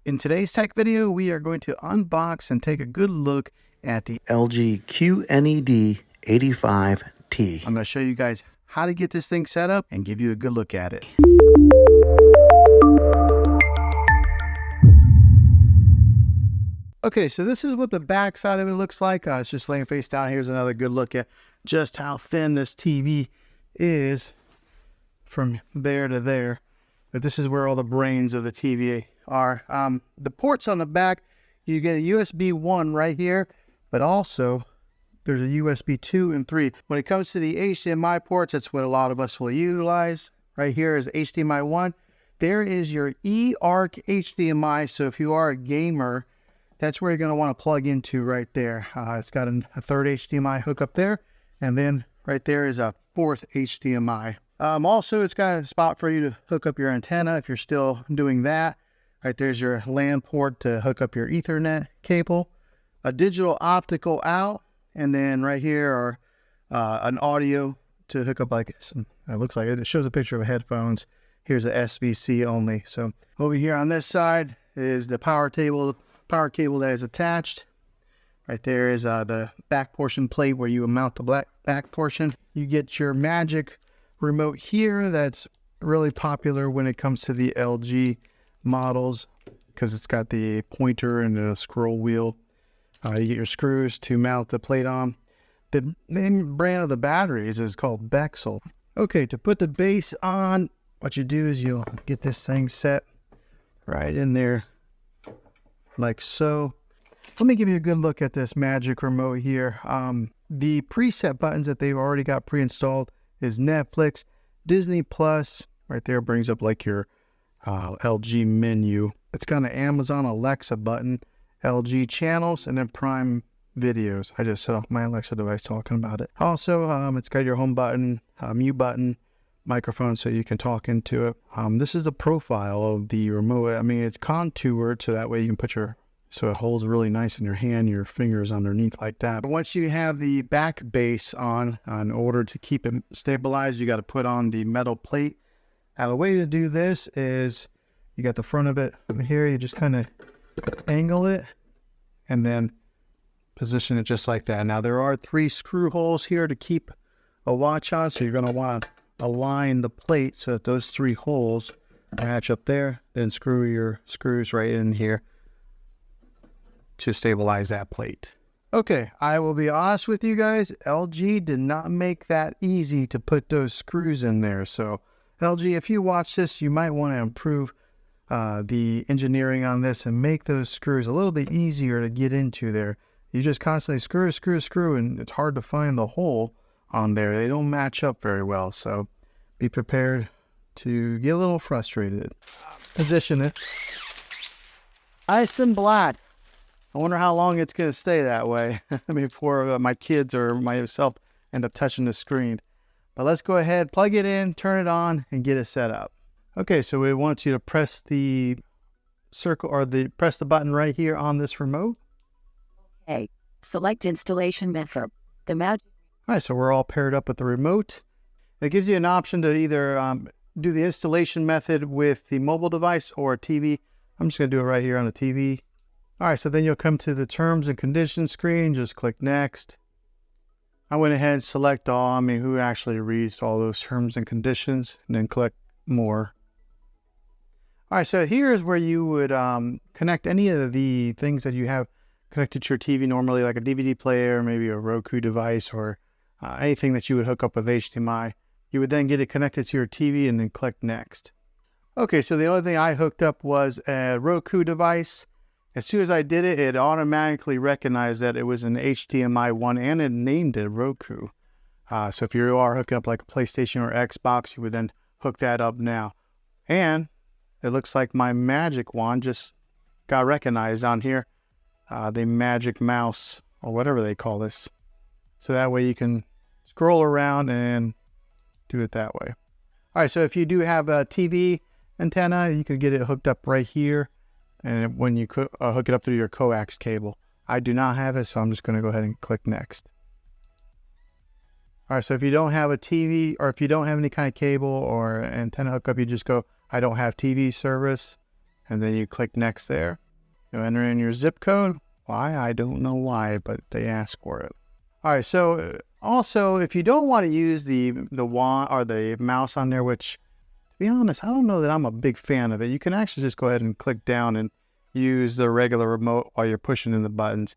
In today's tech video, we are going to unbox and take a good look at the LG QNED 85T. I'm going to show you guys how to get this thing set up and give you a good look at it. Okay, so this is what the back side of it looks like. It's just laying face down. Here's another good look at just how thin this TV is from there to there. But this is where all the brains of the TV are. The ports on the back, you get a USB 1 right here, but also there's a USB 2 and 3. When it comes to the HDMI ports, that's what a lot of us will utilize. Right here is HDMI 1. There is your eARC HDMI, so if you are a gamer, that's where you're going to want to plug into right there. It's got a third HDMI hookup there, and then right there is a fourth HDMI. Also, it's got a spot for you to hook up your antenna if you're still doing that. Right there's your LAN port to hook up your Ethernet cable, a digital optical out, and then right here are an audio to hook up like some, it looks like it shows a picture of headphones. Here's a SBC only. So over here on this side is the power cable that is attached. Right there is the back portion plate where you mount the back portion. You get your Magic remote here. That's really popular when it comes to the LG models because it's got the pointer and the scroll wheel. You get your screws to mount the plate on. The name brand of the batteries is called Bexel. Okay, to put the base on, what you do is you'll get this thing set right in there like so. Let me give you a good look at this Magic remote here. The preset buttons that they've already got pre-installed is Netflix, Disney Plus. Right there brings up like your LG menu. It's got an Amazon Alexa button, LG channels, and then Prime videos. I just set off my Alexa device talking about it. Also, it's got your home button, mute button, microphone so you can talk into it. This is the profile of the remote. I mean, it's contoured so that way you can put so it holds really nice in your hand, your fingers underneath like that. But once you have the back base on, in order to keep it stabilized, you got to put on the metal plate. Now the way to do this is you got the front of it here, you just kind of angle it and then position it just like that. Now there are 3 screw holes here to keep a watch on, so you're going to want to align the plate so that those 3 holes match up there, then screw your screws right in here to stabilize that plate. Okay, I will be honest with you guys, LG did not make that easy to put those screws in there. So LG, if you watch this, you might want to improve the engineering on this and make those screws a little bit easier to get into there. You just constantly screw, and it's hard to find the hole on there. They don't match up very well, so be prepared to get a little frustrated. Position it. Ice and black. I wonder how long it's going to stay that way before my kids or myself end up touching the screen. But let's go ahead, plug it in, turn it on, and get it set up. Okay, so we want you to press the circle or press the button right here on this remote. Okay, select installation method. The Magic. All right, so we're all paired up with the remote. It gives you an option to either do the installation method with the mobile device or a TV. I'm just going to do it right here on the TV. All right, so then you'll come to the terms and conditions screen. Just click next. I went ahead and select all. I mean, who actually reads all those terms and conditions, and then click more. All right, so here's where you would connect any of the things that you have connected to your TV normally, like a DVD player, maybe a Roku device, or anything that you would hook up with HDMI. You would then get it connected to your TV and then click next. Okay, so the only thing I hooked up was a Roku device. As soon as I did it, it automatically recognized that it was an HDMI 1 and it named it Roku. So if you are hooking up like a PlayStation or Xbox, you would then hook that up now. And it looks like my Magic Wand just got recognized on here. The Magic Mouse or whatever they call this. So that way you can scroll around and do it that way. All right, so if you do have a TV antenna, you can get it hooked up right here. And when you hook it up through your coax cable. I do not have it, so I'm just going to go ahead and click next. All right, so if you don't have a TV or if you don't have any kind of cable or antenna hookup, you just go, I don't have TV service. and then you click next there. You enter in your zip code. Why? I don't know why, but they ask for it. All right, so also, if you don't want to use the wand or the mouse on there, which, to be honest, I don't know that I'm a big fan of it. You can actually just go ahead and click down and use the regular remote while you're pushing in the buttons.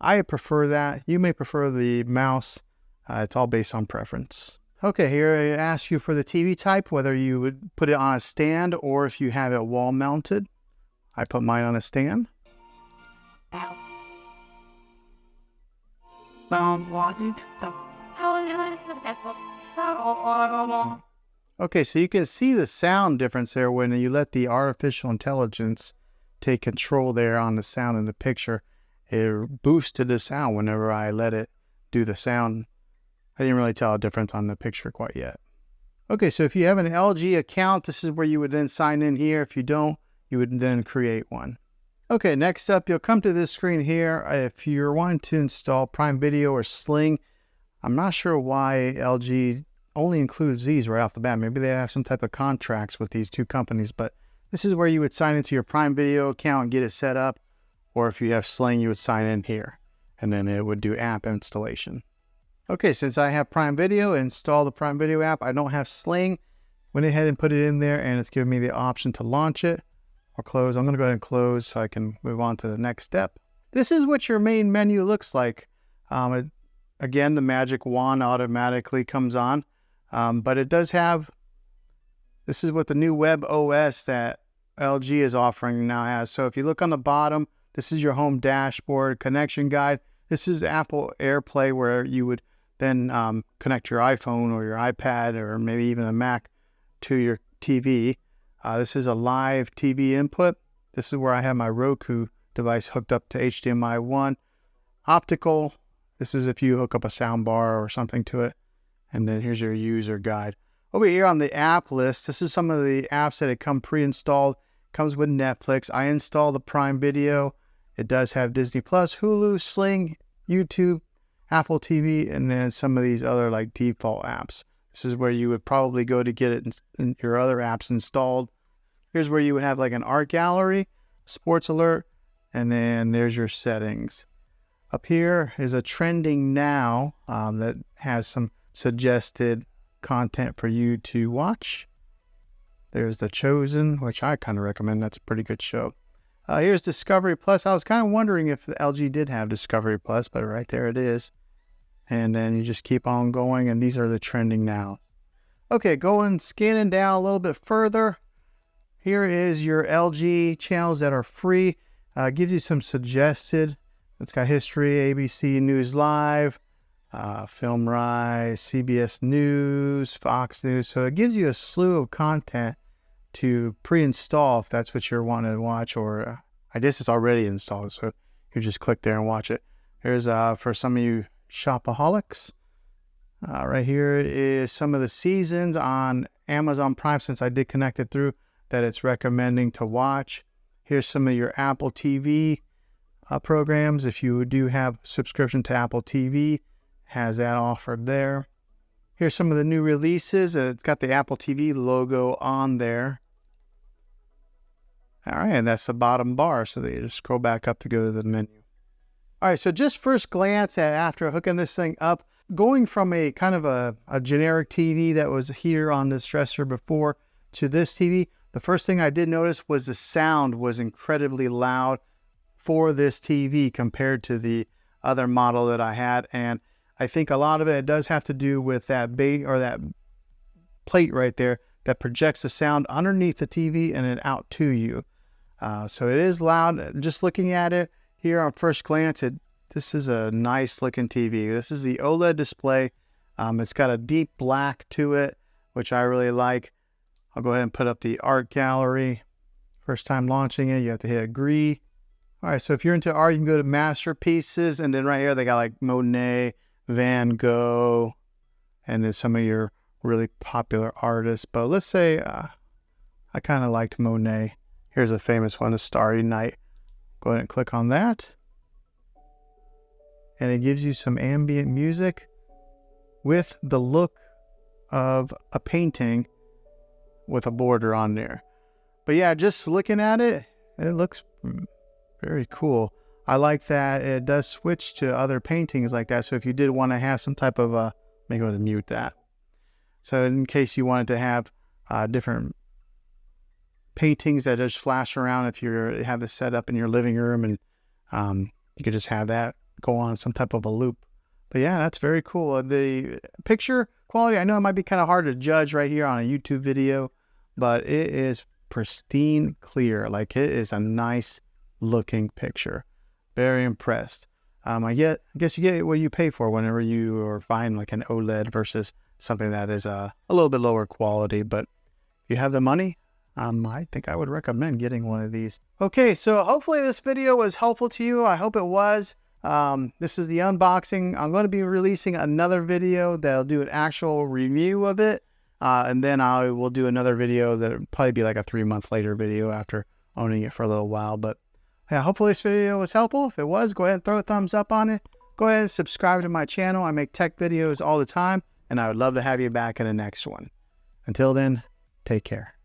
I prefer that. You may prefer the mouse. It's all based on preference. Okay, here it asks you for the TV type, whether you would put it on a stand or if you have it wall mounted. I put mine on a stand. Okay, so you can see the sound difference there when you let the artificial intelligence take control there on the sound in the picture. It boosted the sound whenever I let it do the sound. I didn't really tell a difference on the picture quite yet. Okay, so if you have an LG account, this is where you would then sign in here. If you don't, you would then create one. Okay, next up, you'll come to this screen here. If you're wanting to install Prime Video or Sling, I'm not sure why LG only includes these right off the bat. Maybe they have some type of contracts with these two companies, but this is where you would sign into your Prime Video account and get it set up. Or if you have Sling, you would sign in here, and then it would do app installation. Okay, since I have Prime Video, install the Prime Video app. I don't have Sling. Went ahead and put it in there, and it's giving me the option to launch it or close. I'm going to go ahead and close so I can move on to the next step. This is what your main menu looks like. Again, the magic wand automatically comes on, but it does have, this is what the new web OS that LG is offering now has. So if you look on the bottom, this is your home dashboard, connection guide. This is Apple AirPlay, where you would then connect your iPhone or your iPad or maybe even a Mac to your TV. This is a live TV input. This is where I have my Roku device hooked up to HDMI 1. Optical, this is if you hook up a sound bar or something to it. And then here's your user guide. Over here on the app list, this is some of the apps that come pre-installed. Comes with Netflix. I installed the Prime Video. It does have Disney Plus, Hulu, Sling, YouTube, Apple TV, and then some of these other like default apps. This is where you would probably go to get it in your other apps installed. Here's where you would have like an art gallery, sports alert, and then there's your settings. Up here is a trending now that has some suggested content for you to watch. There's The Chosen, which I kind of recommend. That's a pretty good show. Here's Discovery Plus. I was kind of wondering if the LG did have Discovery Plus, but right there it is. And then you just keep on going, and these are the trending now. Okay, going scanning down a little bit further. Here is your LG channels that are free. Gives you some suggested. It's got history, ABC News Live, Film Rise, CBS News, Fox News. So it gives you a slew of content to pre-install if that's what you're wanting to watch, or I guess it's already installed, so you just click there and watch it. Here's for some of you shopaholics. Right here is some of the seasons on Amazon Prime, since I did connect it through, that it's recommending to watch. Here's some of your Apple TV programs. If you do have subscription to Apple TV, has that offered there. Here's some of the new releases. It's got the Apple TV logo on there. All right, and that's the bottom bar, so that you just scroll back up to go to the menu. All right, so just first glance at after hooking this thing up, going from a kind of a generic TV that was here on this dresser before to this TV, the first thing I did notice was the sound was incredibly loud for this TV compared to the other model that I had. And I think a lot of it does have to do with that that plate right there that projects the sound underneath the TV and then out to you. So it is loud. Just looking at it here on first glance, this is a nice looking TV. This is the OLED display. It's got a deep black to it, which I really like. I'll go ahead and put up the art gallery. First time launching it, you have to hit agree. All right, so if you're into art, you can go to masterpieces, and then right here they got like Monet, Van Gogh, and then some of your really popular artists. But let's say I kind of liked Monet. Here's a famous one, A Starry Night. Go ahead and click on that. And it gives you some ambient music with the look of a painting with a border on there. But yeah, just looking at it, It looks very cool. I like that it does switch to other paintings like that. So if you did want to have some type of let me go ahead and mute that. So in case you wanted to have different paintings that just flash around, if you have this set up in your living room, and you could just have that go on some type of a loop. But yeah, that's very cool. The picture quality, I know it might be kind of hard to judge right here on a YouTube video, but it is pristine clear. Like, it is a nice looking picture. Very impressed. I guess you get what you pay for whenever you are buying like an OLED versus something that is a little bit lower quality. But if you have the money, I think I would recommend getting one of these. Okay, so hopefully this video was helpful to you. I hope it was. This is the unboxing. I'm going to be releasing another video that'll do an actual review of it. And then I will do another video that'll probably be like a 3-month later video after owning it for a little while. But yeah, hopefully this video was helpful. If it was, go ahead and throw a thumbs up on it. Go ahead and subscribe to my channel. I make tech videos all the time, and I would love to have you back in the next one. Until then, take care.